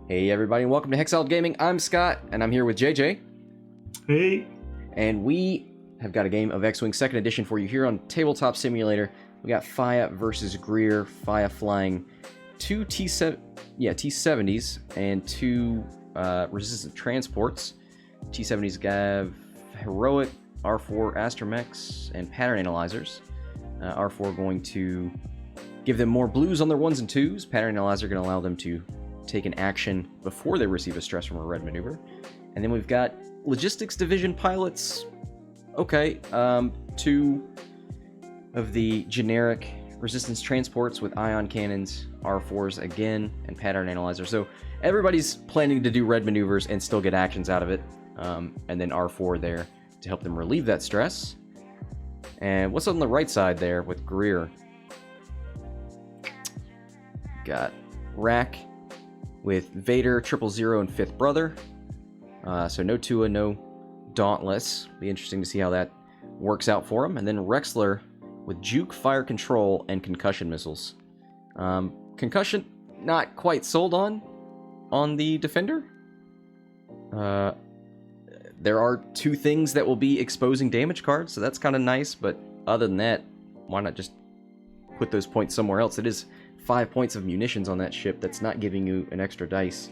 Hey everybody, and welcome to Hexiled Gaming. I'm Scott, and I'm here with JJ. Hey. And we have got a game of X-Wing 2nd Edition for you here on Tabletop Simulator. We got Phya versus Grier. Phya flying two T-70s and two resistant transports. T-70s have heroic R4 astromechs and pattern analyzers. R4 going to give them more blues on their 1s and 2s. Pattern analyzer going to allow them to take an action before they receive a stress from a red maneuver. And then we've got logistics division pilots. Okay, two of the generic resistance transports with ion cannons, R4s again, and pattern analyzer. So everybody's planning to do red maneuvers and still get actions out of it. And then R4 there to help them relieve that stress. And what's on the right side there with Grier? Got Rack with Vader, 000, and Fifth Brother. So no Tua, no Dauntless. Be interesting to see how that works out for him. And then Rexler with Juke, Fire Control, and Concussion Missiles. Concussion, not quite sold on the Defender. There are two things that will be exposing damage cards, so that's kind of nice. But other than that, why not just put those points somewhere else? It is 5 points of munitions on that ship. That's not giving you an extra dice.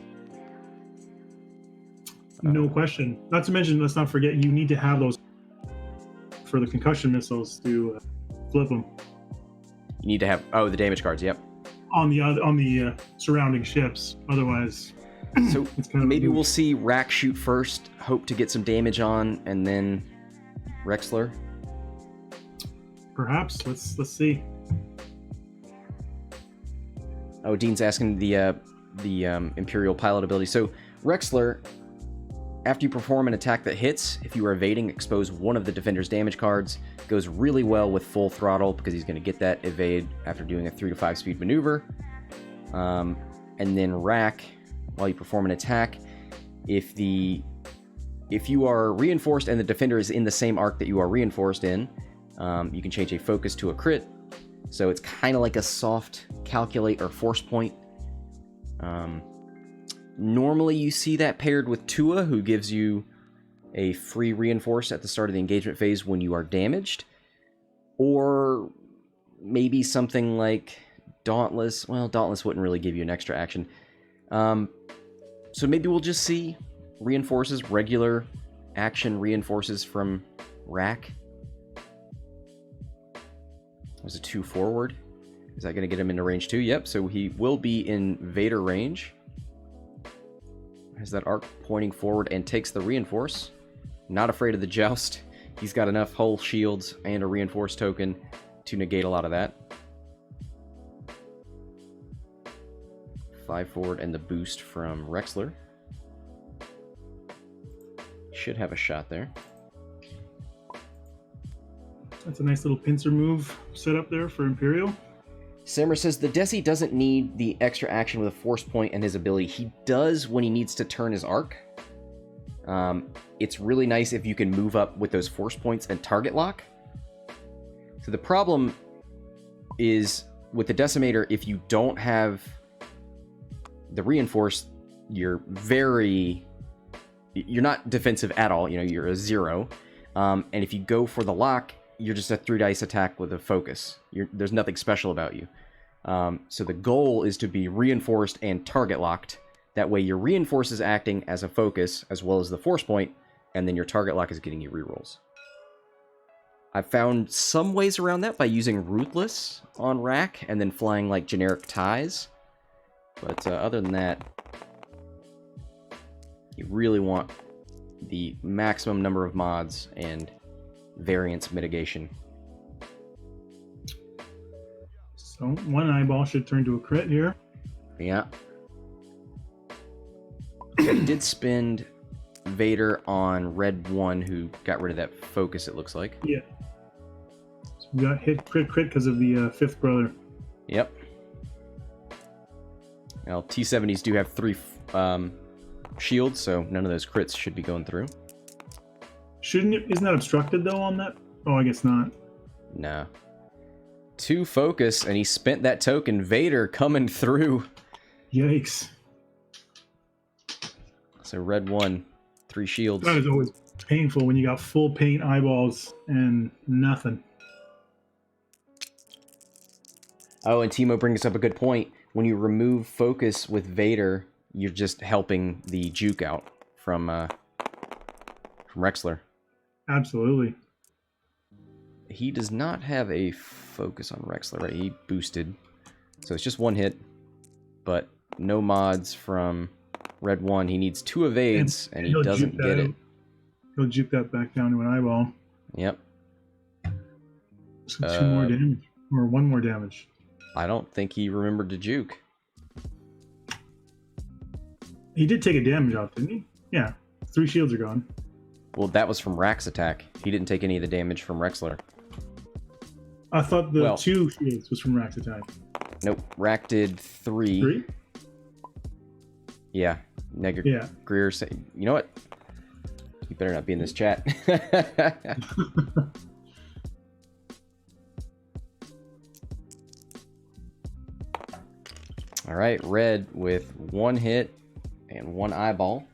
No question. Not to mention, let's not forget, you need to have those for the concussion missiles to flip them. You need to have the damage cards. Yep. On the surrounding ships. Otherwise, so it's kind of maybe we'll see Rack shoot first, hope to get some damage on, and then Rexler. Perhaps. Let's see. Oh, Dean's asking the Imperial pilot ability. So Rexler, after you perform an attack that hits, if you are evading, expose one of the Defender's damage cards. Goes really well with full throttle because he's going to get that evade after doing a 3 to 5 speed maneuver. And then Rack, while you perform an attack, if you are reinforced and the Defender is in the same arc that you are reinforced in, you can change a focus to a crit. So it's kind of like a soft calculate or force point. Normally you see that paired with Tua, who gives you a free reinforce at the start of the engagement phase when you are damaged. Or maybe something like Dauntless. Well, Dauntless wouldn't really give you an extra action. So maybe we'll just see reinforces, regular action reinforces from Rack. There's a 2 forward. Is that going to get him into range 2? Yep, so he will be in Vader range. Has that arc pointing forward and takes the reinforce. Not afraid of the joust. He's got enough hull shields and a reinforced token to negate a lot of that. 5 forward and the boost from Rexler. Should have a shot there. That's a nice little pincer move set up there for Imperial. Sammer says the Desi doesn't need the extra action with a force point and his ability. He does when he needs to turn his arc. It's really nice if you can move up with those force points and target lock. So the problem is with the Decimator, if you don't have the reinforce, you're not defensive at all. You know, you're a 0. And if you go for the lock, you're just a 3 dice attack with a focus. There's nothing special about you. So the goal is to be reinforced and target locked. That way your reinforce is acting as a focus as well as the force point, and then your target lock is getting you rerolls. I've found some ways around that by using Ruthless on Rack and then flying like generic ties. But other than that, you really want the maximum number of mods and variance mitigation. So one eyeball should turn to a crit here. Yeah. He did spend Vader on Red 1, who got rid of that focus, it looks like. Yeah. So we got hit crit because of the Fifth Brother. Yep. Now, T-70s do have 3 shields, so none of those crits should be going through. Isn't that obstructed, though, on that? Oh, I guess not. No. 2 focus, and he spent that token. Vader coming through. Yikes. So red 1, 3 shields. That is always painful when you got full paint eyeballs and nothing. Oh, and Timo brings up a good point. When you remove focus with Vader, you're just helping the juke out from Rexler. Absolutely. He does not have a focus on Rexler, right? He boosted. So it's just 1 hit, but no mods from red 1. He needs 2 evades, and he doesn't get it. He'll juke that back down to an eyeball. Yep. So 2 more damage, or 1 more damage. I don't think he remembered to juke. He did take a damage off, didn't he? Yeah. 3 shields are gone. Well, that was from Rack's attack. He didn't take any of the damage from Rexler. I thought the 2 shields was from Rack's attack. Nope. Rack did 3. 3? Yeah. NegaGrier said, you know what? You better not be in this chat. All right, red with 1 hit and 1 eyeball.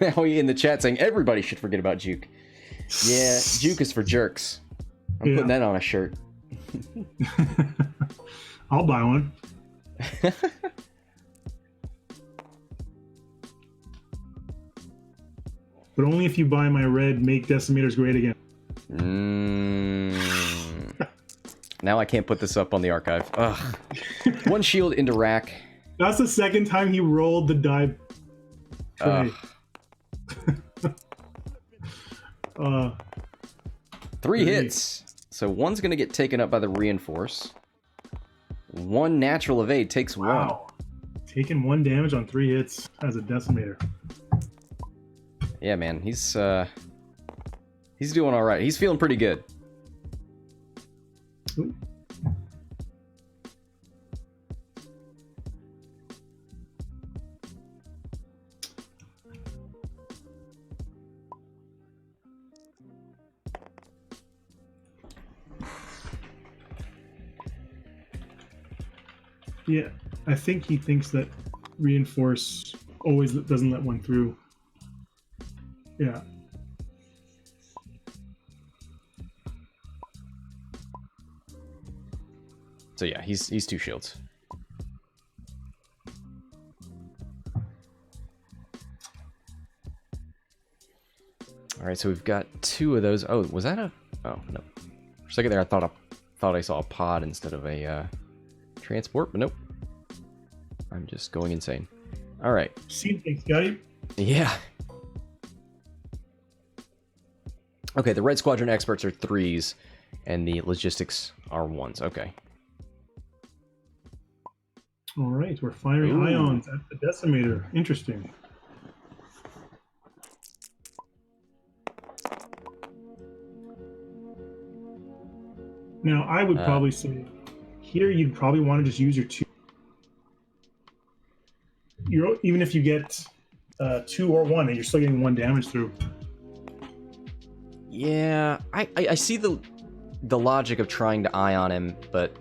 Maui in the chat saying everybody should forget about juke. Yeah, juke is for jerks. I'm putting that on a shirt. I'll buy one. But only if you buy my red Make Decimators Great Again. Now I can't put this up on the archive. Ugh. 1 shield into Rack. That's the second time he rolled the die tray. 3 hits. So 1's going to get taken up by the reinforce. 1 natural evade takes 1. Wow. Taking 1 damage on 3 hits as a decimator. Yeah, man. He's doing all right. He's feeling pretty good. Ooh. Yeah, I think he thinks that reinforce always doesn't let 1 through. Yeah. So yeah, he's 2 shields. All right, so we've got 2 of those. Oh, was that a? Oh no. For a second there, I thought I saw a pod instead of a transport, but nope. I'm just going insane. All right. Seen things, Scotty. Yeah. Okay, the Red Squadron experts are 3s, and the logistics are 1s. Okay. All right, we're firing ions at the decimator. Interesting. Now, I would probably say here you'd probably want to just use your 2. Even if you get 2 or 1, you're still getting 1 damage through. Yeah, I see the logic of trying to ion him, but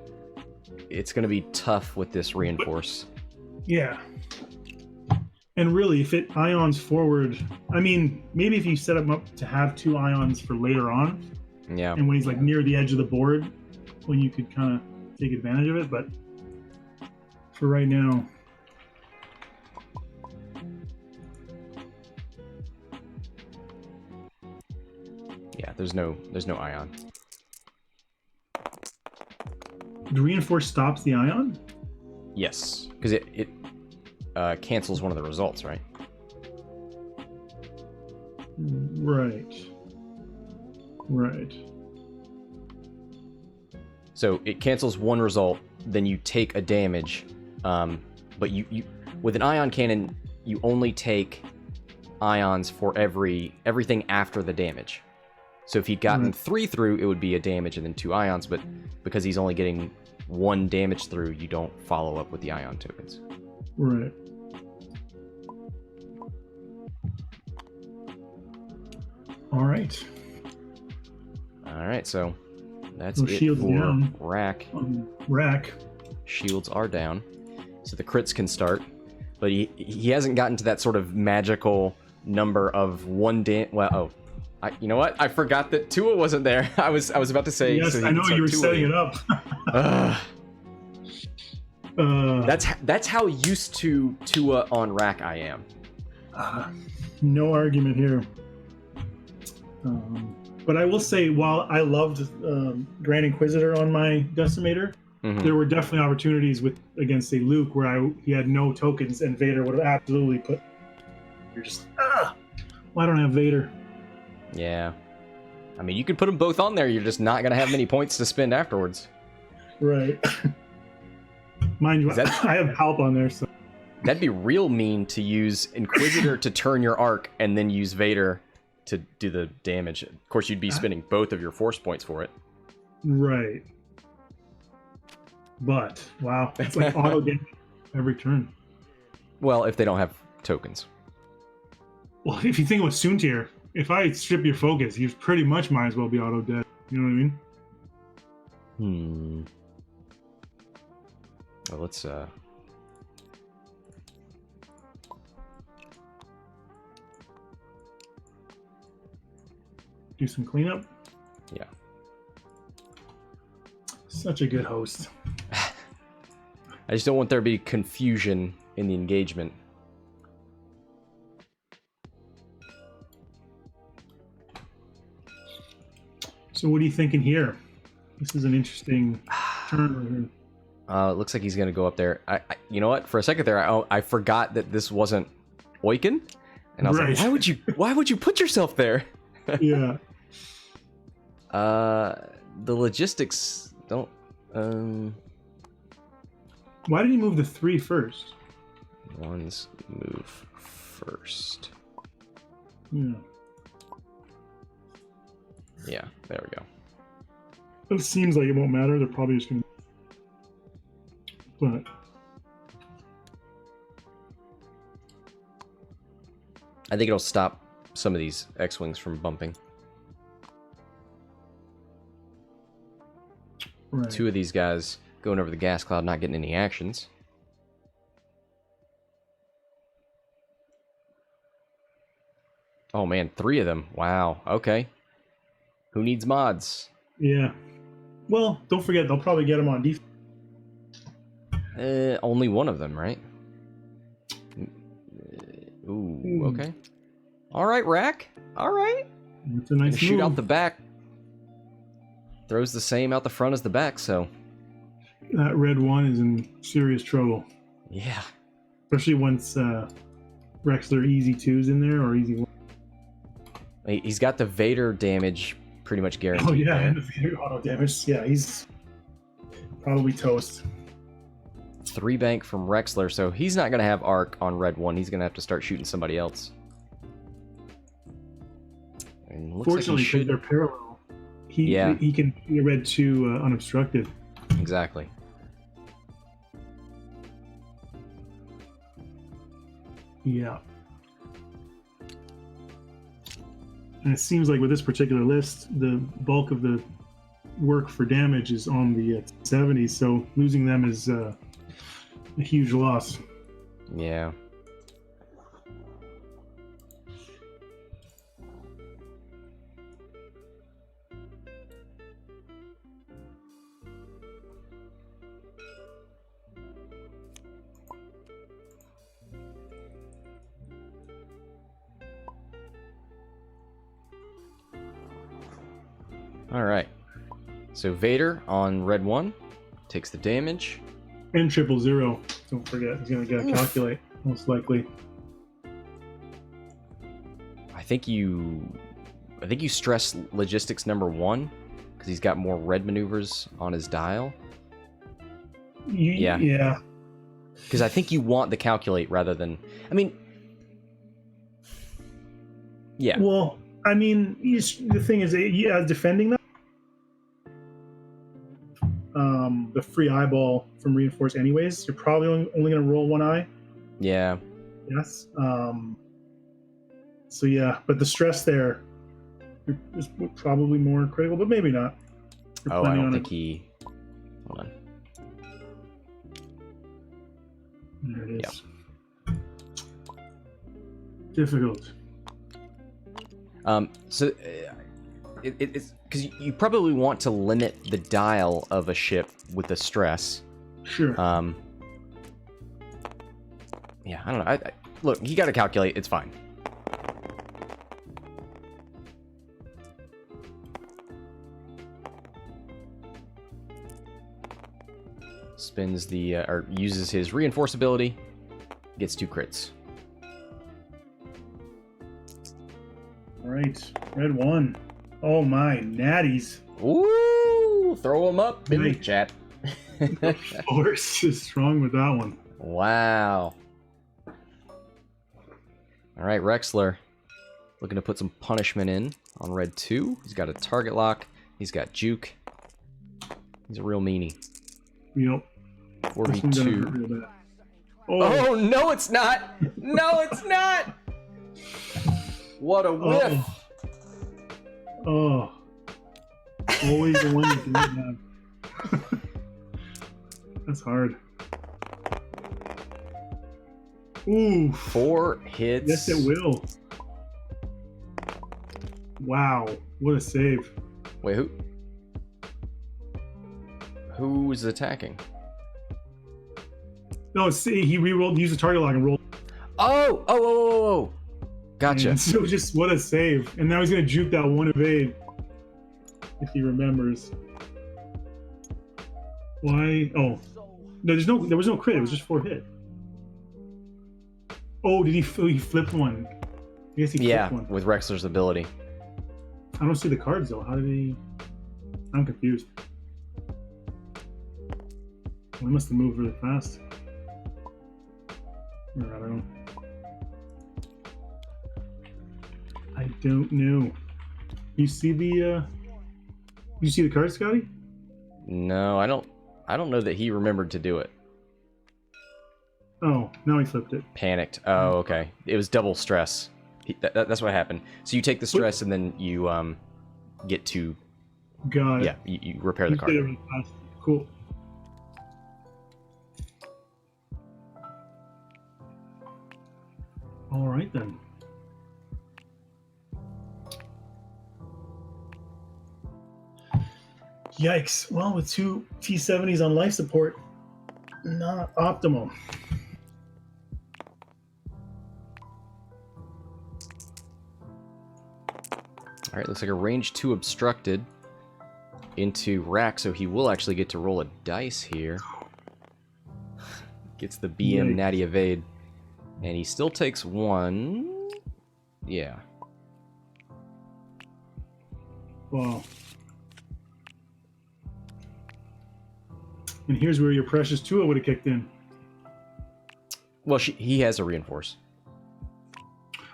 it's going to be tough with this reinforce. Yeah. And really, if it ions forward, I mean, maybe if you set him up to have 2 ions for later on, yeah, and when he's like near the edge of the board, when you could kind of take advantage of it, but for right now. Yeah, there's no ion. The reinforce stops the ion? Yes, because it cancels one of the results, right? Right. So it cancels 1 result, then you take a damage, but you with an ion cannon, you only take ions for everything after the damage. So if he'd gotten 3 through, it would be a damage and then 2 ions, but because he's only getting 1 damage through, you don't follow up with the ion tokens. Right. All right, so that's it shields for down. Rack. Rack. Shields are down. So the crits can start. But he hasn't gotten to that sort of magical number of one well, you know what? I forgot that Tua wasn't there. I was about to say. Yes, so I know you were setting it up. That's how used to Tua on rack I am. No argument here. But I will say, while I loved Grand Inquisitor on my Decimator, there were definitely opportunities against a Luke where he had no tokens, and Vader would have absolutely put. You're just why don't I have Vader? Yeah, I mean, you could put them both on there. You're just not gonna have many points to spend afterwards. Right. Mind you, I have Palp on there, so that'd be real mean to use Inquisitor to turn your arc and then use Vader to do the damage. Of course, you'd be spending both of your force points for it. Right. But wow, it's like auto damage every turn. Well, if they don't have tokens. Well, if you think about Soontir, if I strip your focus, you pretty much might as well be auto dead. You know what I mean? Well, let's do some cleanup. Yeah. Such a good host. I just don't want there to be confusion in the engagement. So what are you thinking here? This is an interesting turn right here. It looks like he's going to go up there. You know what? For a second there, I forgot that this wasn't Oiken, and I was like, why would you put yourself there? Yeah. The logistics don't. Why did he move the 3 first? Ones move first. Yeah. Yeah, there we go. It seems like it won't matter. They're probably just going to. But I think it'll stop some of these X-Wings from bumping. Right. 2 of these guys going over the gas cloud, not getting any actions. Oh man, 3 of them. Wow, okay. Who needs mods? Yeah. Well, don't forget, they'll probably get them on defense. Only one of them, right? Ooh, okay. All right, Rack. All right. That's a nice move. Shoot out the back. Throws the same out the front as the back, so. That red one is in serious trouble. Yeah. Especially once Rexler easy 2's in there, or easy 1. He's got the Vader damage pretty much guaranteed. Oh, yeah, and the Vader auto damage. Yeah, he's probably toast. 3 bank from Rexler, so he's not going to have arc on red 1. He's going to have to start shooting somebody else. And looks Fortunately, like because they're parallel, he can be red 2 unobstructed. Exactly. Yeah. And it seems like with this particular list, the bulk of the work for damage is on the 70s, so losing them is a huge loss. Yeah. All right. So Vader on red 1 takes the damage. And 000. Don't forget, he's going to get a calculate, most likely. I think you stress logistics number 1 because he's got more red maneuvers on his dial. Yeah. Because I think you want the calculate rather than. I mean. Yeah. Well, I mean, the thing is, defending that. The free eyeball from reinforce anyways, you're probably only going to roll 1 eye. Yeah. Yes. So yeah, but the stress there is probably more critical, but maybe not. Oh, I don't think he. Hold on. There it is. Yeah. Difficult. So it's because you probably want to limit the dial of a ship with the stress. Sure. Yeah, I don't know. Look, you got to calculate. It's fine. Spins the or uses his reinforce ability. Gets 2 crits. All right, red 1. Oh my, natties. Ooh, throw them up in the Nice. chat. Force is strong with that one. Wow. All right, Rexler. Looking to put some punishment in on red 2. He's got a target lock. He's got juke. He's a real meanie. Yep. This one's gonna hurt 4v2. real bad. Oh, no, it's not. No, it's not. What a whiff. Oh. Always the one you can have. That's hard. Ooh. 4 hits. Yes, it will. Wow. What a save. Wait, who? Who's attacking? No, see, he re-rolled, used the target lock and rolled. Oh. Gotcha. And so just what a save. And now he's going to juke that one evade. If he remembers. Why? Oh. No, there was no crit. It was just 4 hit. Oh, did he flipped one? I guess he Yeah, flipped one. with Rexler's ability. I don't see the cards though. How did he? I'm confused. Well, he must have moved really fast. Or I don't know. I don't know. You see the? You see the card, Scotty? No, I don't know that he remembered to do it. Oh, now he flipped it. Panicked. Oh, okay. It was double stress. That's what happened. So you take the stress and then you get to Got it. yeah, you repair the You did it card. really fast. Cool. All right then. Yikes. Well, with 2 T70s on life support, not optimal. All right, looks like a range 2 obstructed into Rack, so he will actually get to roll a dice here. Gets the BM Yikes. natty evade, and he still takes 1. Yeah. Wow. And here's where your precious Tua would have kicked in. Well, he has a reinforce.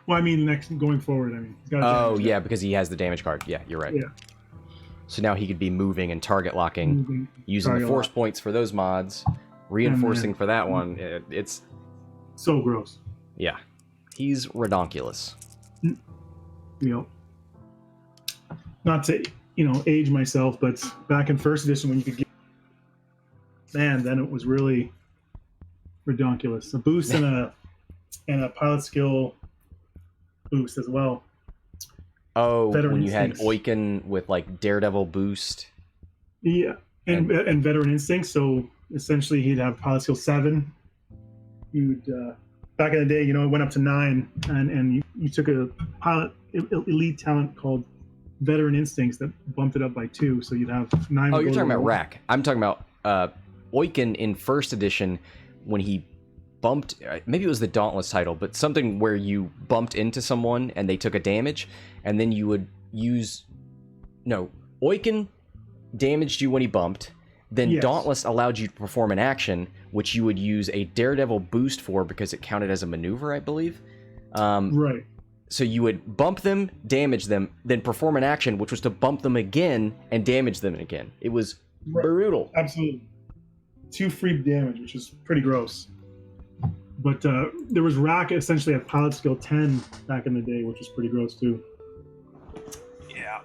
Well, I mean, next going forward, I mean. He's got a Oh, damage yeah, because he has the damage card. Yeah, you're right. Yeah. So now he could be moving and target locking, Moving, using the target force lock. points for those mods, reinforcing for that one. It's, So gross. yeah. He's redonkulous. Yep. Not to, age myself, but back in first edition when you could get, man, then it was really redonkulous. A boost and a pilot skill boost as well. Oh, Veteran when you had instincts. Oiken with like Daredevil boost. Yeah, and veteran instinct. So essentially, he'd have pilot skill 7. You'd back in the day, it went up to 9, and you took a pilot elite talent called veteran instincts that bumped it up by 2. So you'd have 9. Oh, you're talking about Rack. I'm talking about Oiken in first edition when he bumped. Maybe it was the Dauntless title, but something where you bumped into someone and they took a damage, and then you would use. No, Oiken damaged you when he bumped. Then Yes. Dauntless allowed you to perform an action, which you would use a Daredevil boost for because it counted as a maneuver, I believe. Right. So you would bump them, damage them, then perform an action, which was to bump them again and damage them again. It was Right. brutal. Absolutely. 2 free damage, which is pretty gross. But there was Rack essentially at pilot skill 10 back in the day, which was pretty gross too. Yeah.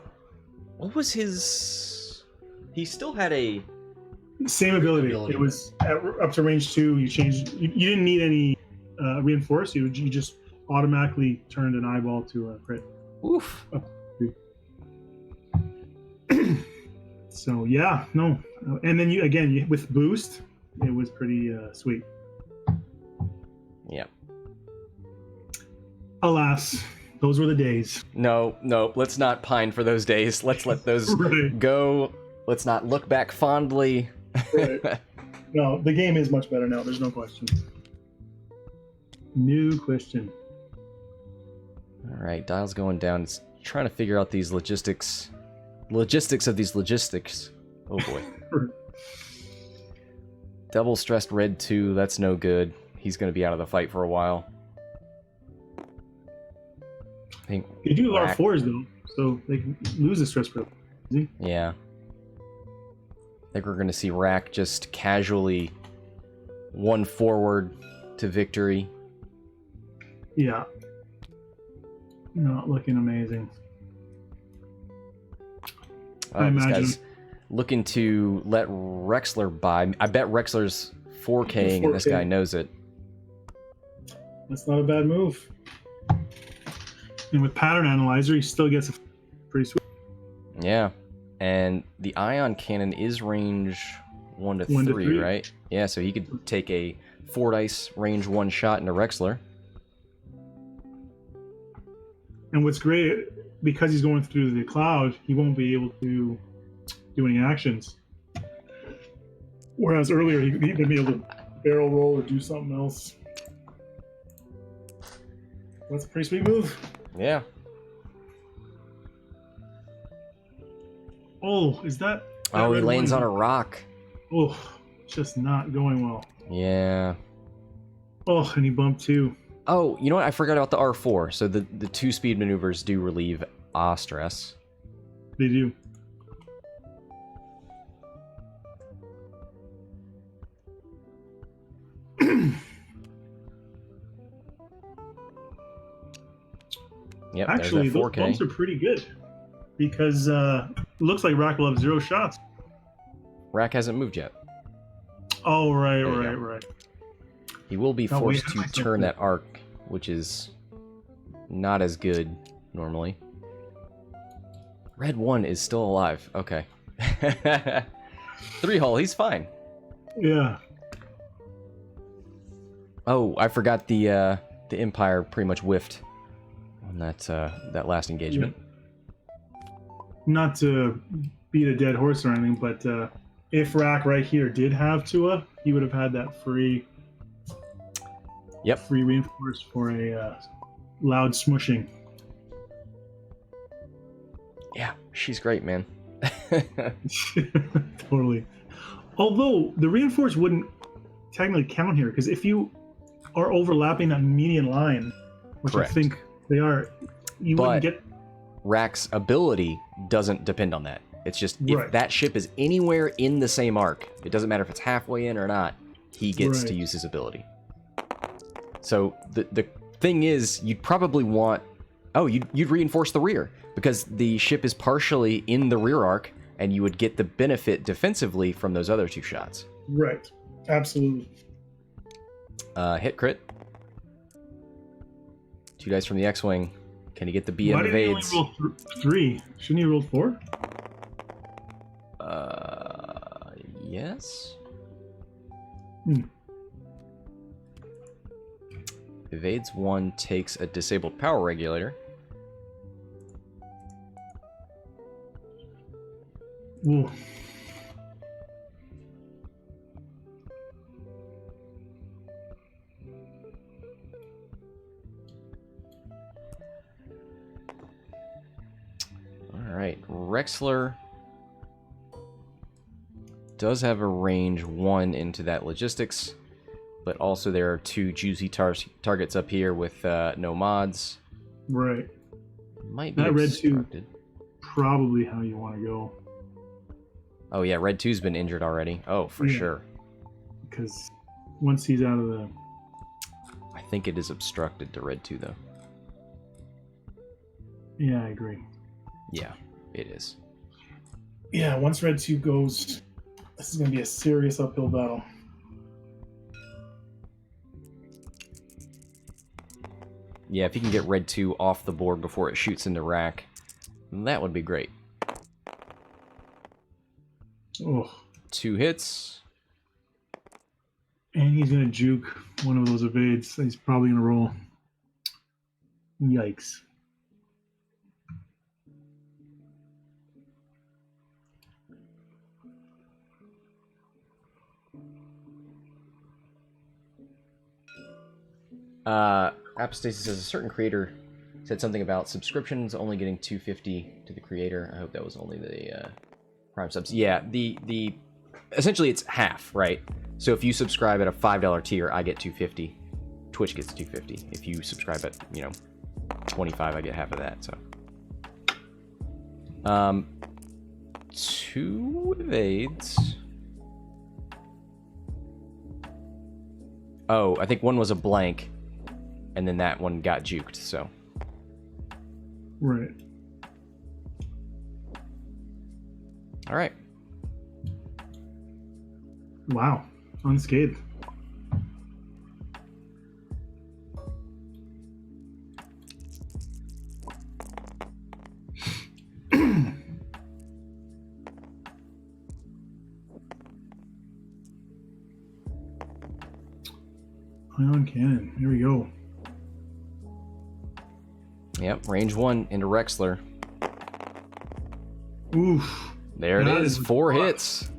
What was his? He still had a. Same ability. It was up to range 2. You changed. You didn't need any reinforce. You just automatically turned an eyeball to a crit. Oof. So yeah, no, and then you with boost, it was pretty sweet. Yeah. Alas, those were the days. No, let's not pine for those days. Let's let those Right. go. Let's not look back fondly. Right. No, the game is much better now. There's no question. New question. All right, dial's going down. It's trying to figure out these logistics of these logistics. Oh boy. Double stressed red 2. That's no good. He's going to be out of the fight for a while. I think They do R4s though, so they can lose the stress privilege. Yeah. I think we're going to see Rack just casually one forward to victory. Yeah. Not looking amazing. I This imagine. guy's looking to let Rexler buy. I bet Rexler's 4K'ing and this guy knows it. That's not a bad move. And with Pattern Analyzer, he still gets a pretty sweet. Yeah. And the ion cannon is range 1 to 1 to 3, 3. right? Yeah, so he could take a 4 dice range 1 shot into Rexler. And what's great, because he's going through the cloud, he won't be able to do any actions. Whereas earlier, he'd be able to barrel roll or do something else. That's a pretty sweet move. Yeah. Oh, is that Oh, he red lands one? on a rock. Oh, just not going well. Yeah. Oh, and he bumped too. Oh, you know what? I forgot about the R4. So the 2-speed maneuvers do relieve stress. They do. Yep, Actually, there's that those 4K. bumps are pretty good because it looks like Rack will have 0 shots. Rack hasn't moved yet. Oh, right, There you go. right. He will be Oh, forced wait, to I said turn that. that arc, which is not as good normally. Red 1 is still alive. Okay. 3 hull, he's fine. Yeah. Oh, I forgot the Empire pretty much whiffed on that last engagement. Not to beat a dead horse or anything, but if Rack right here did have Tua, he would have had that free reinforce for a loud smushing. Yeah, she's great, man. Totally. Although the reinforce wouldn't technically count here, because if you are overlapping that median line, which Correct. I think they are, you wouldn't get. Rack's ability doesn't depend on that. It's just if Right. that ship is anywhere in the same arc, it doesn't matter if it's halfway in or not, he gets to Right. use his ability. So the thing is, you'd probably want... Oh, you'd reinforce the rear, because the ship is partially in the rear arc, and you would get the benefit defensively from those other 2 shots. Right. Absolutely. Hit crit. 2 dice from the X-Wing. Can he get the BM Why did he only evades? roll 3? Shouldn't he roll 4? Yes. Hmm. Evades 1, takes a disabled power regulator. Ooh. Alright, Rexler does have a range 1 into that logistics, but also there are 2 juicy targets up here with no mods. Right. Might be That red 2. obstructed. Probably how you want to go. Oh yeah, red 2's been injured already. Oh, for Yeah. sure. Because once he's out of the. I think it is obstructed to red 2 though. Yeah, I agree. Yeah, it is. Yeah, once Red 2 goes, this is going to be a serious uphill battle. Yeah, if he can get red 2 off the board before it shoots into rack, that would be great. Oh. 2 hits. And he's going to juke one of those evades. He's probably going to roll. Yikes. Apostasis says a certain creator said something about subscriptions only getting $2.50 to the creator. I hope that was only the Prime subs. Yeah, the essentially it's half, right? So if you subscribe at a $5 tier, I get $2.50. Twitch gets $2.50. If you subscribe at, you know, $25, I get half of that. So 2 evades. Oh, I think one was a blank, and then that one got juked, so. Right. All right. Wow. Unscathed. Ion cannon. Here we go. Yep, range 1 into Rexler. Oof. There it is, 4 hits.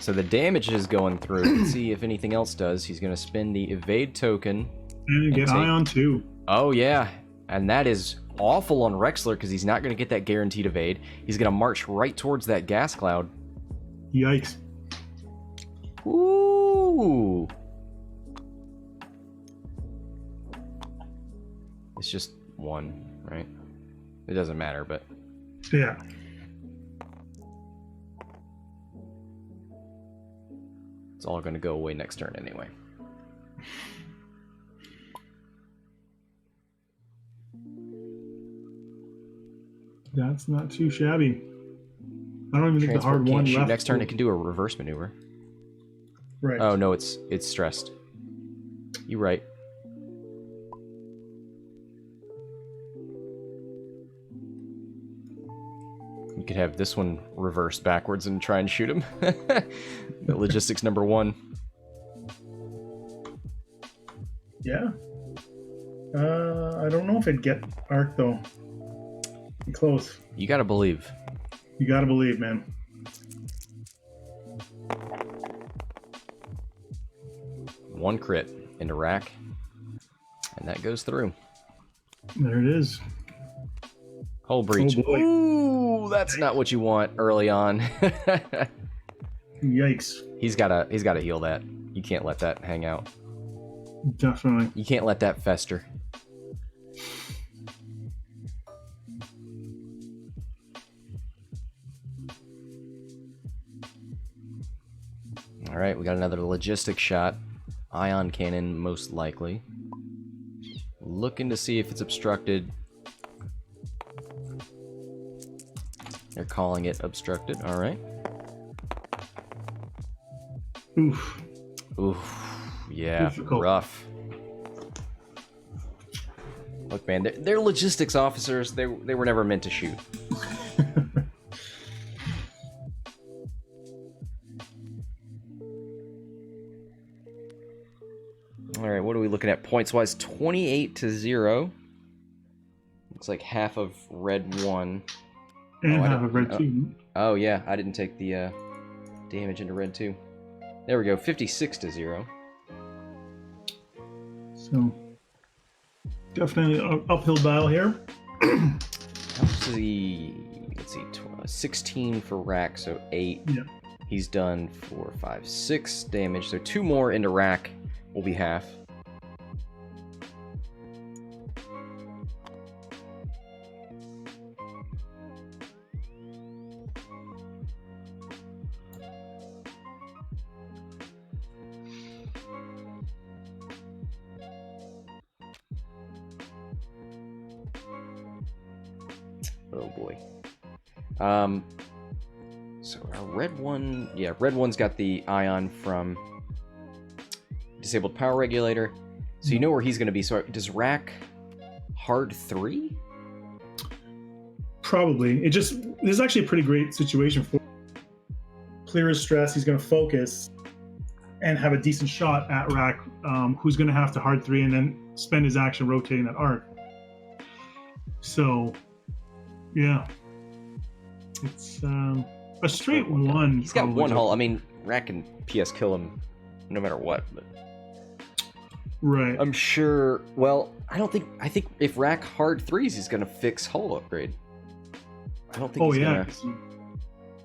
So the damage is going through. Let's see if anything else does. He's going to spend the evade token. And get Ion too. Oh, yeah. And that is awful on Rexler because he's not going to get that guaranteed evade. He's going to march right towards that gas cloud. Yikes. Ooh. It's just 1, right? It doesn't matter, but... Yeah. It's all going to go away next turn anyway. That's not too shabby. I don't even think the hard one left. Next turn it can do a reverse maneuver. Right. Oh no, it's stressed. You're right. You could have this one reversed backwards and try and shoot him. The logistics number 1. Yeah. I don't know if it'd get arc though. Be close. You gotta believe. You gotta believe, man. One crit into rack, and that goes through. There it is. Hull breach. Oh boy. Ooh, that's not what you want early on. Yikes. He's gotta heal that. You can't let that hang out. Definitely. You can't let that fester. Alright, we got another logistic shot. Ion cannon, most likely. Looking to see if it's obstructed. They're calling it obstructed. Alright. Oof. Oof. Yeah, Difficult. rough. Look, man, they're logistics officers. They were never meant to shoot. All right, what are we looking at points-wise? 28-0. Looks like half of red 1. And half of red 2. Oh, yeah, I didn't take the damage into red 2. There we go, 56-0. So, definitely an uphill battle here. How much is he? Let's see, 16 for rack, so 8. Yeah. He's done 4, 5, 6 damage, so 2 more into rack will be half. Oh boy. So our red one, yeah, red one's got the ion from disabled power regulator. So you know where he's going to be. So does Rack hard 3? Probably. This is actually a pretty great situation for clear his stress. He's going to focus and have a decent shot at Rack, who's going to have to hard 3 and then spend his action rotating that arc. So, yeah. It's a straight 1. He's got 1 hull. I mean, Rack can PS kill him no matter what. But right. I'm sure. Well, I think if Rack hard 3s, he's going to fix hull upgrade. I don't think.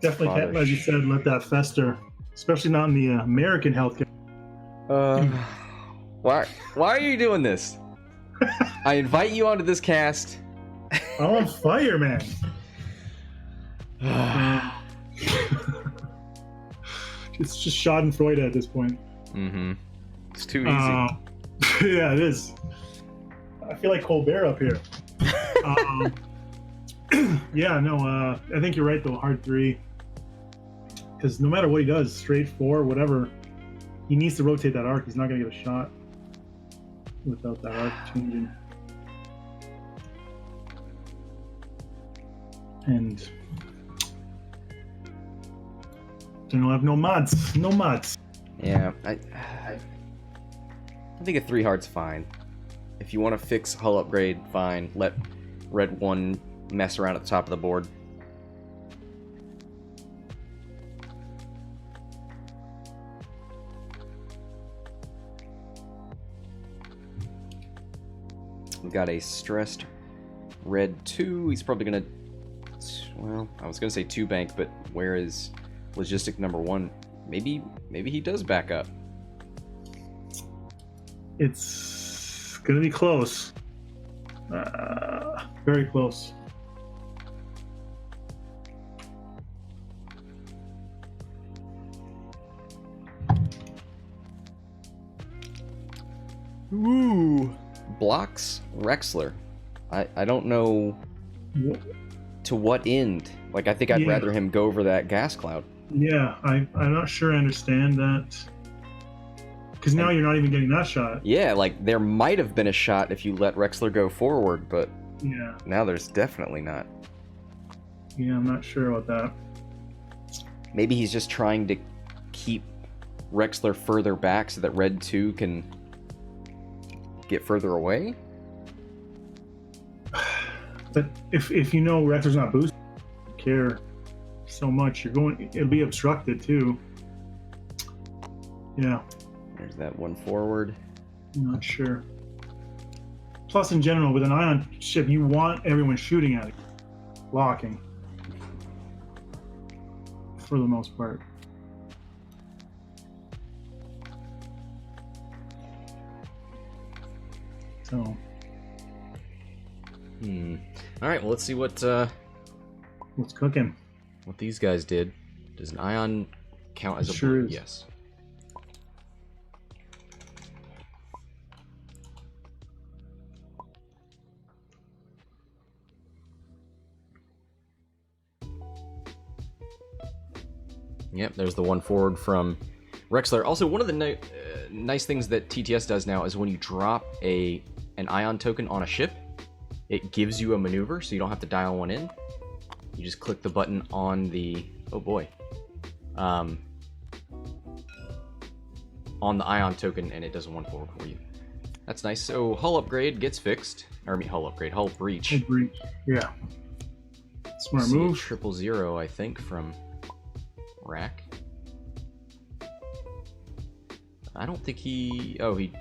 Definitely can't, as you said, let that fester, especially not in the American healthcare. Why are you doing this? I invite you onto this cast. I'm on fire, man. It's just Schadenfreude at this point. Mm-hmm. It's too easy. Yeah, it is. I feel like Colbert up here. Yeah, no, I think you're right though, hard 3. Because no matter what he does, straight 4, whatever, he needs to rotate that arc. He's not going to get a shot without that arc changing. And then we'll have no mods. No mods. Yeah, I think a 3 hard's fine. If you want to fix hull upgrade, fine. Let red 1 mess around at the top of the board. We've got a stressed red 2. He's probably gonna, well, I was gonna say 2 bank, but where is logistic number 1? Maybe he does back up. It's gonna be close. Very close. Ooh. Blocks Rexler. I don't know to what end. Like, I think I'd rather him go over that gas cloud. Yeah, I'm not sure I understand that. Because now you're not even getting that shot. Yeah, like, there might have been a shot if you let Rexler go forward, but yeah, now there's definitely not. Yeah, I'm not sure about that. Maybe he's just trying to keep Rexler further back so that red 2 can get further away. But if you know Rexler's not boosted, you don't care so much. It'll be obstructed too. Yeah. There's that 1 forward. I'm not sure. Plus, in general, with an ion ship, you want everyone shooting at it, blocking, for the most part. So. All right. Well, let's see what's cooking. What these guys did. Does an ion count as a sure blue? Is. Yes. Yep, there's the 1 forward from Rexler. Also, one of the nice things that TTS does now is when you drop an ion token on a ship, it gives you a maneuver, so you don't have to dial one in. You just click the button on the... oh boy. On the ion token, and it does a 1 forward for you. That's nice. So, hull upgrade gets fixed. Or, I mean, hull upgrade. Hull breach. Hull breach, yeah. Smart move. 000, I think, from Rack. I don't think he... oh, he...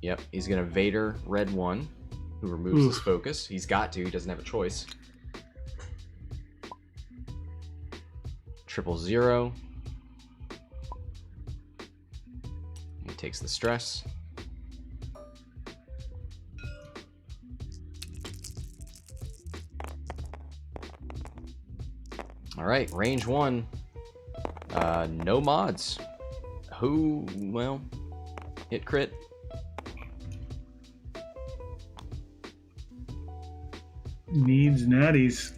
yep, he's gonna Vader red 1, who removes his focus. He's got to, he doesn't have a choice. 000. He takes the stress. Alright, range 1. No mods. Who, well, hit crit. Needs natties.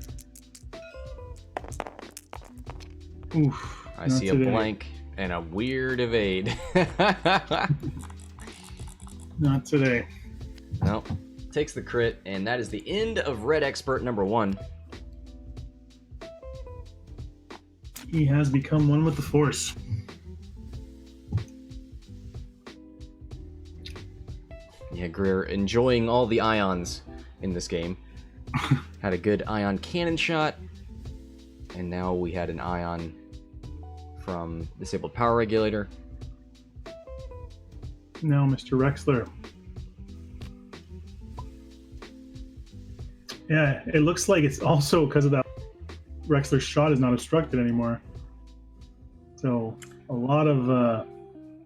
Oof. I see a blank and a weird evade. Not today. No. Takes the crit, and that is the end of Red Expert number 1. He has become one with the Force. Yeah, Grier enjoying all the ions in this game. Had a good ion cannon shot, and now we had an ion from disabled power regulator. Now Mr. Rexler. Yeah, it looks like it's also because of that Rexler's shot is not obstructed anymore. So a lot of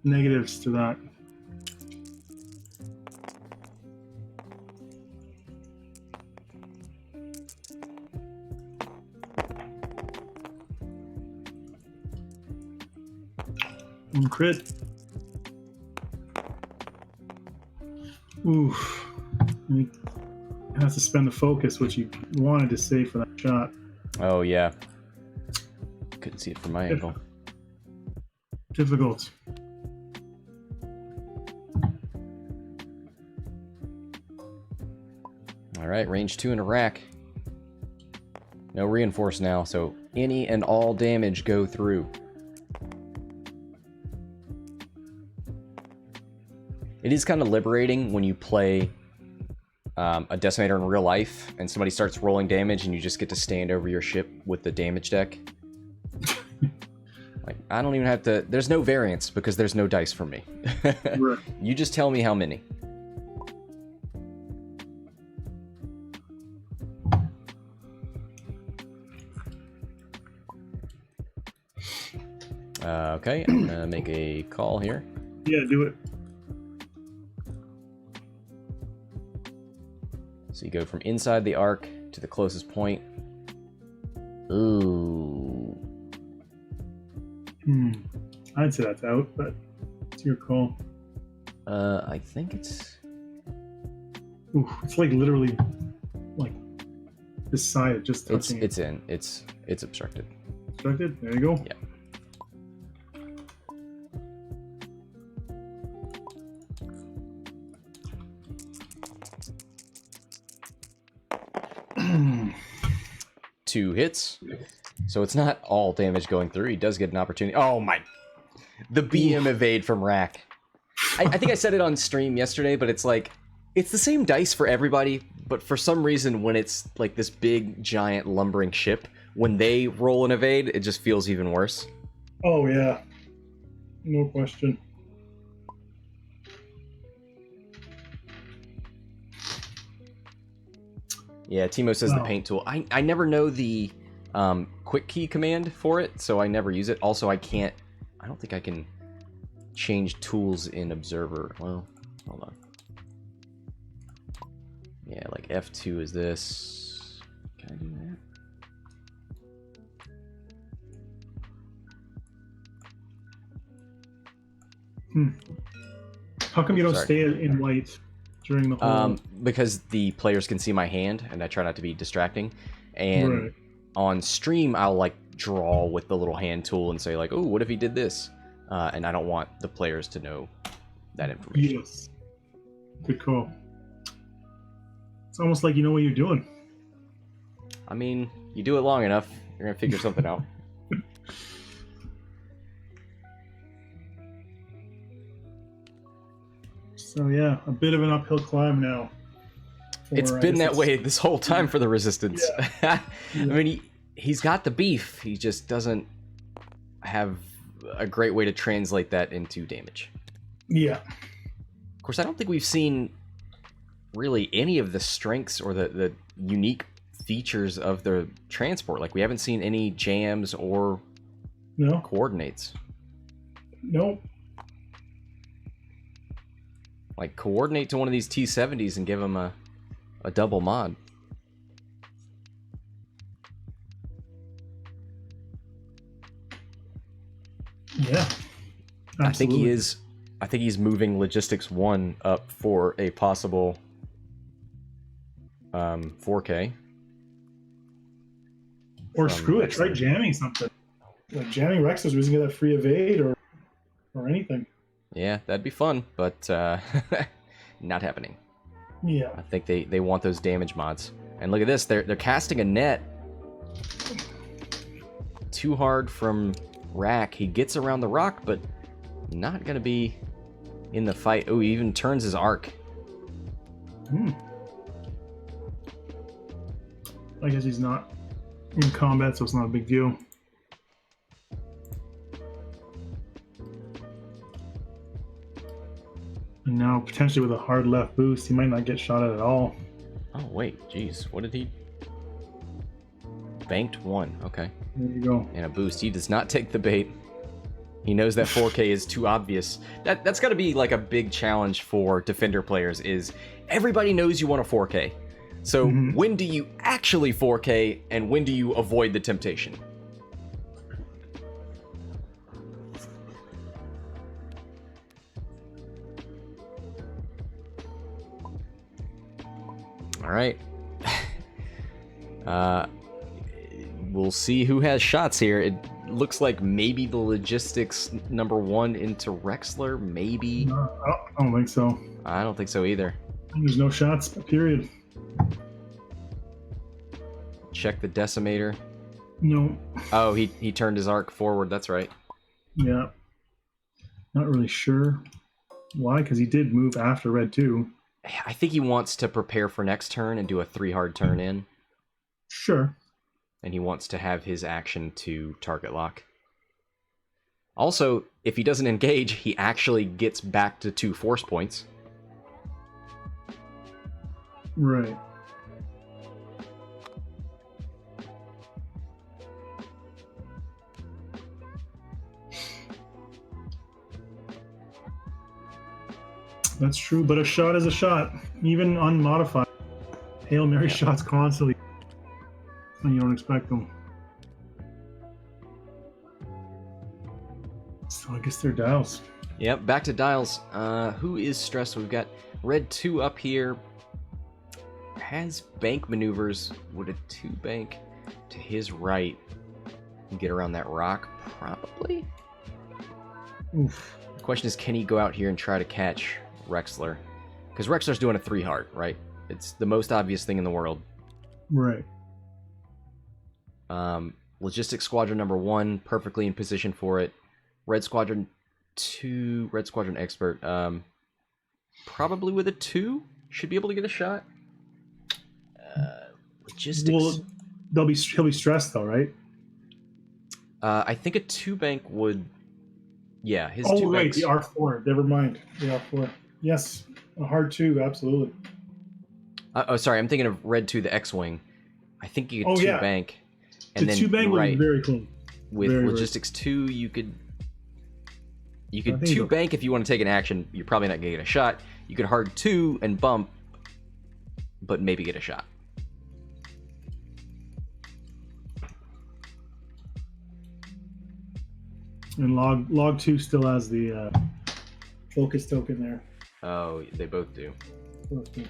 negatives to that. And crit. Oof. He has to spend the focus, which he wanted to save for that shot. Oh, yeah. Couldn't see it from my angle. Difficult. All right, range 2 in a rack. No reinforce now, so any and all damage go through. It is kind of liberating when you play a Decimator in real life and somebody starts rolling damage and you just get to stand over your ship with the damage deck. Like, I don't even have to... There's no variance because there's no dice for me. Right. You just tell me how many. Okay, I'm gonna make a call here. Yeah, do it. So you go from inside the arc to the closest point. Ooh. I'd say that's out, but it's your call. I think it's... Ooh, it's like literally like this side just touching it. It's in. It's obstructed. Obstructed? There you go. Yeah. Two hits. So it's not all damage going through. He does get an opportunity. Oh my... The BM evade from Rack. I think I said it on stream yesterday, but it's like... It's the same dice for everybody, but for some reason when it's like this big, giant, lumbering ship, when they roll an evade, it just feels even worse. Oh yeah. No question. Yeah, Timo says the paint tool. I never know the quick key command for it, so I never use it. Also, I don't think I can change tools in Observer. Well, hold on. Yeah, like F2 is this. Can I do that? How come you don't stay in white during the whole... because the players can see my hand, and I try not to be distracting. And on stream, I'll like draw with the little hand tool and say like, "Oh, what if he did this?" And I don't want the players to know that information. Yes. Good call. It's almost like you know what you're doing. I mean, you do it long enough, you're gonna figure something out. So yeah, a bit of an uphill climb now. It's been that way this whole time for the Resistance. Yeah. I mean, he's got the beef. He just doesn't have a great way to translate that into damage. Yeah. Of course, I don't think we've seen really any of the strengths or the unique features of the transport. Like, we haven't seen any jams or coordinates. Nope. Like, coordinate to one of these T-70s and give him a double mod. Yeah. Absolutely. I think he's moving Logistics 1 up for a possible 4K. Or screw it, try jamming something. Like jamming Rexlers was gonna get that free evade or anything. Yeah, that'd be fun, but not happening. Yeah. I think they want those damage mods. And look at this, they're casting a net. Too hard from Rack. He gets around the rock, but not gonna be in the fight. Oh, he even turns his arc. I guess he's not in combat, so it's not a big deal. And now, potentially with a hard left boost, he might not get shot at all. Oh, wait, jeez. What did he... Banked 1, okay. There you go. And a boost. He does not take the bait. He knows that 4K is too obvious. That's got to be like a big challenge for Defender players is everybody knows you want a 4K. So when do you actually 4K and when do you avoid the temptation? All right. We'll see who has shots here. It looks like maybe the logistics #1 into Rexler, maybe. No, I don't think so. I don't think so either. There's no shots, period. Check the decimator. No. Oh, he turned his arc forward. That's right. Yeah. Not really sure why, because he did move after red too. I think he wants to prepare for next turn and do a 3 hard turn in. Sure. And he wants to have his action to target lock. Also, if he doesn't engage, he actually gets back to 2 force points. Right. That's true, but a shot is a shot, even unmodified. Hail Mary shots constantly, and you don't expect them. So I guess they're dials. Yep, back to dials. Who is stressed? We've got red 2 up here. Has bank maneuvers. Would a 2 bank to his right and get around that rock? Probably. Oof. The question is, can he go out here and try to catch Rexler? Because Rexler's doing a 3 hard, right? It's the most obvious thing in the world. Right. Logistics Squadron #1, perfectly in position for it. Red Squadron 2, Red Squadron Expert, probably with a 2, should be able to get a shot. Logistics. Well, he'll be stressed though, right? I think a 2 bank would. Yeah, his 2 right, banks. the R4. Never mind, the R4. Yes, a hard 2, absolutely. Oh, sorry, I'm thinking of red 2, the X-wing. I think you could 2 bank, and the then 2 bank would be very clean. With very, logistics 2, you could 2 so. bank if you want to take an action. You're probably not gonna get a shot. You could hard 2 and bump, but maybe get a shot. And log 2 still has the focus token there. Oh, they both do. Both do.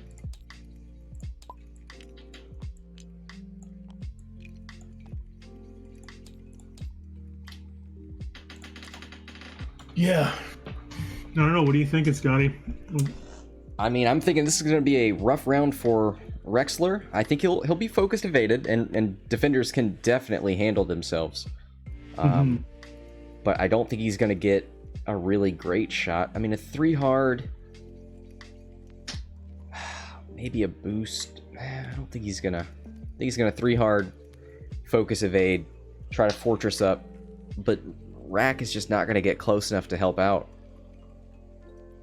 Yeah. I don't know. What do you think, Scotty? I mean, I'm thinking this is going to be a rough round for Rexler. I think he'll be focused evaded, and defenders can definitely handle themselves. But I don't think he's going to get a really great shot. I mean, a 3 hard, maybe a boost. I don't think he's gonna. I think he's gonna 3 hard, focus evade, try to fortress up, but Rack is just not gonna get close enough to help out.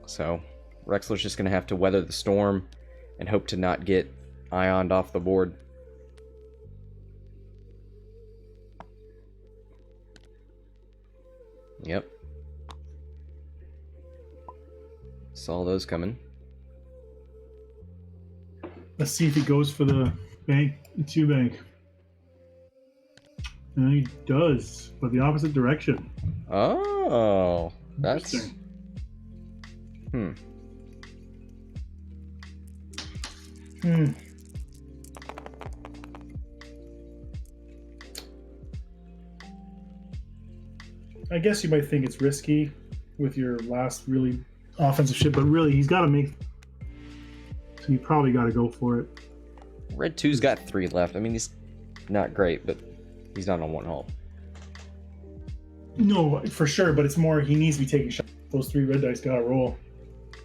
So Rexler's just gonna have to weather the storm and hope to not get ioned off the board. Yep. Saw those coming. Let's see if he goes for the bank, 2 bank. And he does, but the opposite direction. Oh, that's... I guess you might think it's risky with your last really offensive ship, but really he's got to make So you probably got to go for it. Red 2's got 3 left. I mean, he's not great, but he's not on 1 hull. No, for sure, but it's more he needs to be taking shots. Those 3 red dice gotta roll.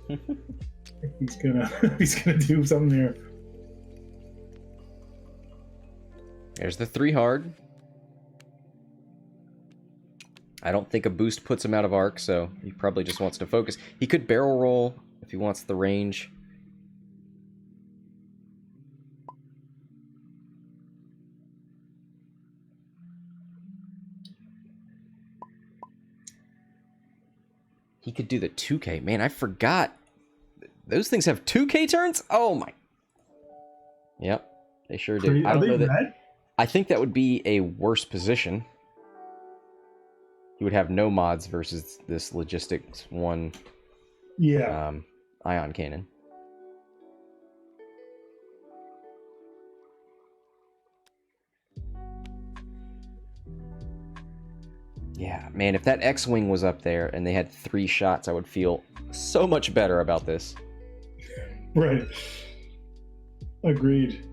If he's gonna do something there. There's the 3 hard. I don't think a boost puts him out of arc, so he probably just wants to focus. He could barrel roll if he wants the range. He could do the 2K. Man, I forgot. Those things have 2K turns? Oh my. Yep, they sure do. I don't know that. Red? I think that would be a worse position. He would have no mods versus this Logistics 1 ion cannon. Yeah, man, if that X-Wing was up there and they had 3 shots, I would feel so much better about this. Right. Agreed.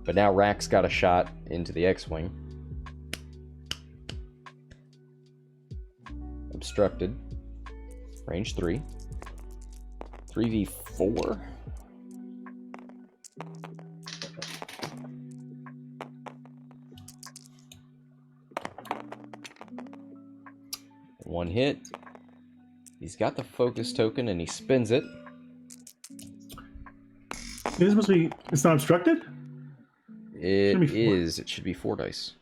But now Rack's got a shot into the X-Wing. Obstructed. Range 3. 3v4. One hit. He's got the focus token and he spins it. This must be... It's not obstructed? It is. It should be 4 dice.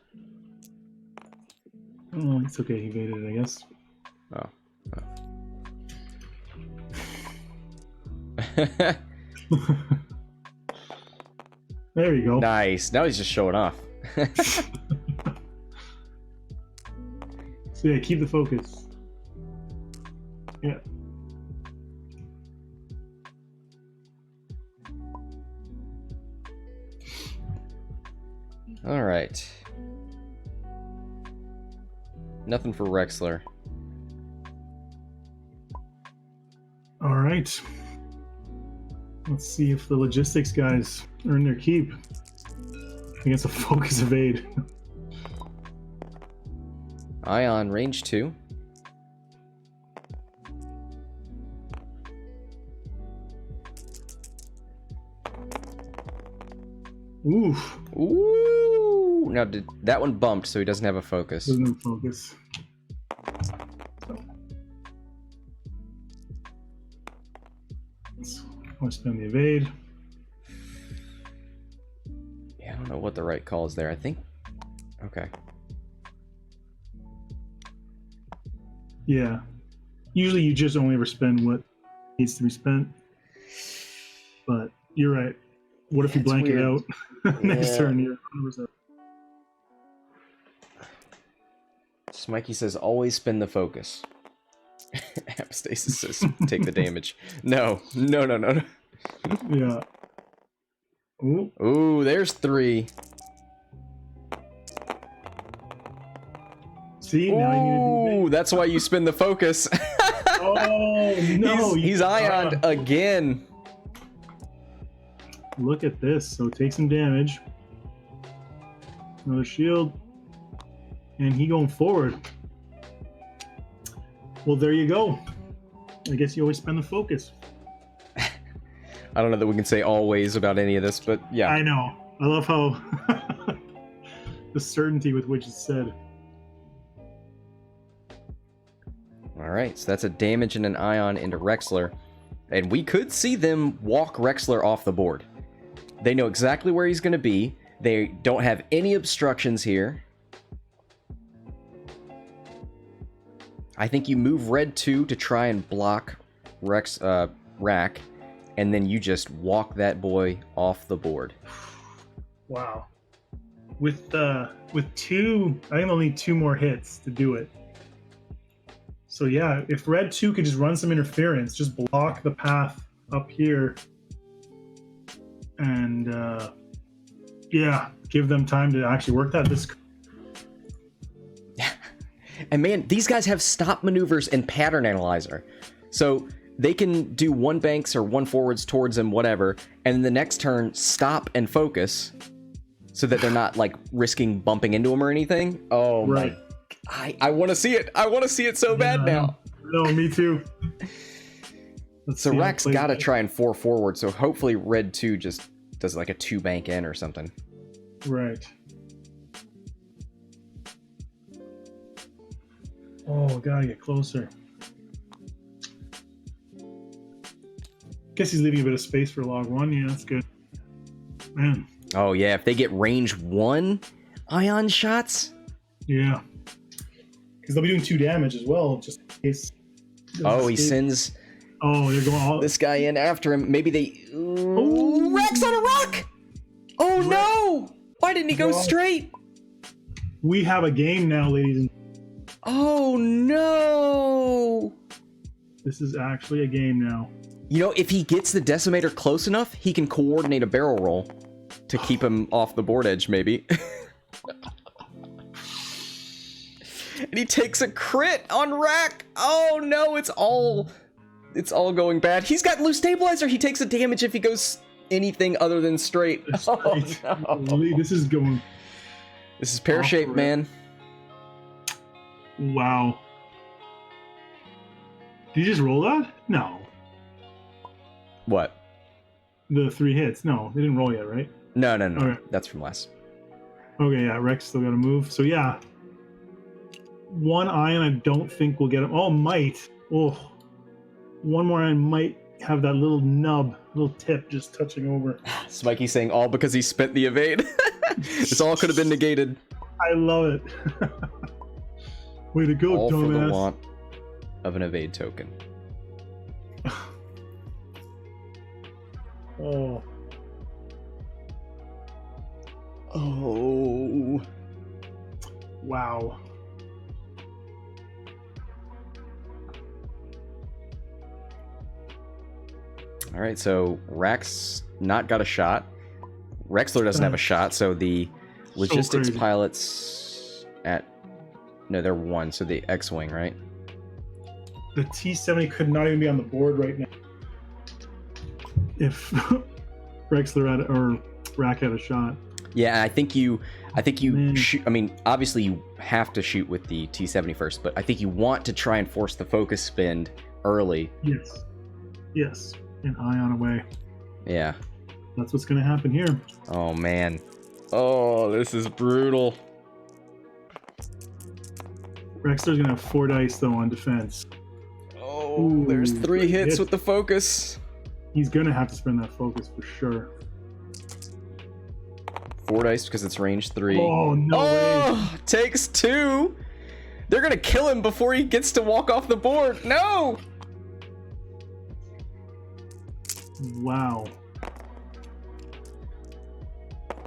Oh, it's okay. He evaded it, I guess. Oh. There you go. Nice. Now he's just showing off. So yeah, keep the focus. Yeah. All right. Nothing for Rexler. All right. Let's see if the logistics guys earn their keep against a focus evade. Ion, range 2. Oof. Ooh. Now, did that one bumped, so he doesn't have a focus. Doesn't have focus. Let's spend the evade. Yeah, I don't know what the right call is there. I think... Okay. Yeah. Usually you just only ever spend what needs to be spent. But you're right. What if you blank it out? Next turn, you're 100%. Smikey says, always spin the focus. Apostasis says, take the damage. No. Yeah. Ooh. Ooh, there's 3. See, now I need to do that's why you spin the focus. Oh, no. He's ioned again. Look at this. So take some damage. Another shield. And he going forward. Well, there you go. I guess you always spend the focus. I don't know that we can say always about any of this, but yeah. I know. I love how the certainty with which it's said. Alright, so that's a damage and an ion into Rexler. And we could see them walk Rexler off the board. They know exactly where he's going to be. They don't have any obstructions here. I think you move red 2 to try and block Rack, and then you just walk that boy off the board. Wow. With 2, I think they'll need 2 more hits to do it. So yeah, if red 2 could just run some interference, just block the path up here, and yeah, give them time to actually work that. And man, these guys have stop maneuvers and pattern analyzer. So they can do one banks or one forwards towards him, whatever, and then the next turn stop and focus so that they're not like risking bumping into him or anything. Oh right. I want to see it. I want to see it so bad now. No, me too. So Rex got to try and 4 forward, so hopefully red 2 just does like a 2 bank in or something. Right. Oh, gotta get closer. Guess he's leaving a bit of space for log 1. Yeah, that's good. Man. Oh yeah, if they get range 1 ion shots. Yeah. Because they'll be doing 2 damage as well, just in case. Oh, he sends. Oh, they're going all this guy in after him. Maybe they. Ooh, Rex on a rock! Oh no! Why didn't he go straight? We have a game now, ladies and. Oh no! This is actually a game now. You know, if he gets the decimator close enough, he can coordinate a barrel roll to keep him off the board edge, maybe. And he takes a crit on Rack. Oh no, it's all going bad. He's got loose stabilizer. He takes a damage if he goes anything other than straight. Oh, no. This is going. This is pear shaped, man. Wow. Did you just roll that? No. What? The 3 hits. No, they didn't roll yet, right? No. Okay. That's from last. Okay, yeah, Rex still got to move. So yeah. 1 ion I don't think will get him. Oh, might. Oh. 1 more ion might have that little nub, little tip just touching over. Smikey saying all because he spent the evade. This all could have been negated. I love it. Way to go, all dumbass. For the want of an evade token. Oh. Oh. Wow. All right, so Rack's not got a shot. Rexler doesn't have a shot, so the logistics pilots at... No, they're 1, so the X-Wing, right? The T-70 could not even be on the board right now. If Rexler had, or Rack had a shot. Yeah, I think you shoot. I mean, obviously you have to shoot with the T-70 first, but I think you want to try and force the focus spin early. Yes. An ion away. Yeah. That's what's going to happen here. Oh, man. Oh, this is brutal. Rexler's going to have 4 dice, though, on defense. Oh, ooh, there's 3 hits with the focus. He's going to have to spend that focus for sure. 4 dice because it's range 3. Oh, no way. Takes 2. They're going to kill him before he gets to walk off the board. No! Wow.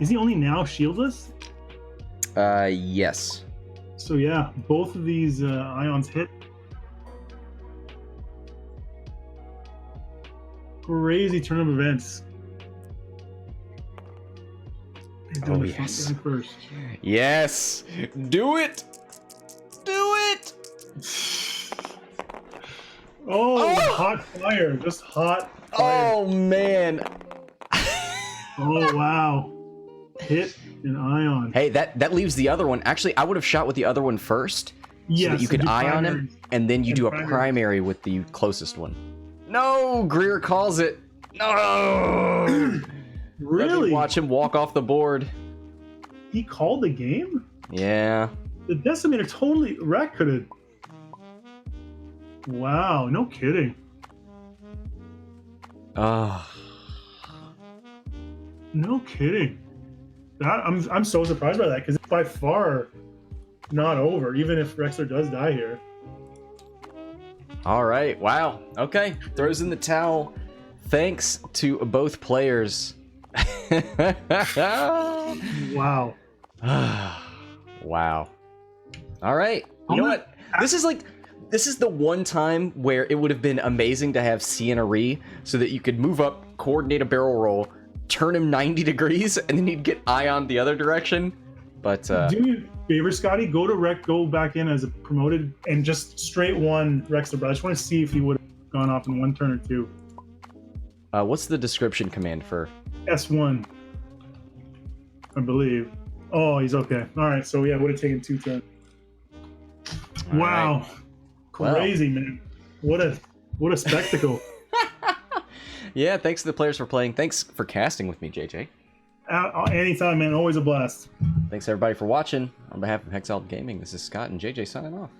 Is he only now shieldless? Yes. So yeah, both of these ions hit. Crazy turn of events. Oh, yes. First. Yes! Do it! Do it! Oh, hot fire. Just hot fire. Oh, man. Oh, wow. Hit an ion. Hey, that leaves the other one. Actually, I would have shot with the other one first. So that you could ion him, and then you do a primary with the closest one. No! Grier calls it. No! Really? Watch him walk off the board. He called the game? Yeah. The decimator totally... Rack could have... Wow, no kidding. Oh. No kidding. I'm so surprised by that, because it's by far not over, even if Rexler does die here. All right. Wow. Okay. Throws in the towel. Thanks to both players. Wow. Wow. All right. You know what? This is the one time where it would have been amazing to have Sienna Ree so that you could move up, coordinate a barrel roll, turn him 90 degrees, and then he'd get ion the other direction. But do me a favor, Scotty. Go back in as a promoted and just straight one Rexler. But I just want to see if he would have gone off in one turn or two. What's the description command for? S1, I believe. Oh, he's okay. All right, so yeah, would have taken 2 turns. All Wow, right. crazy, man! What a spectacle. Yeah, thanks to the players for playing. Thanks for casting with me, JJ. Anytime, man. Always a blast. Thanks everybody for watching. On behalf of Hexiled Gaming, this is Scott and JJ signing off.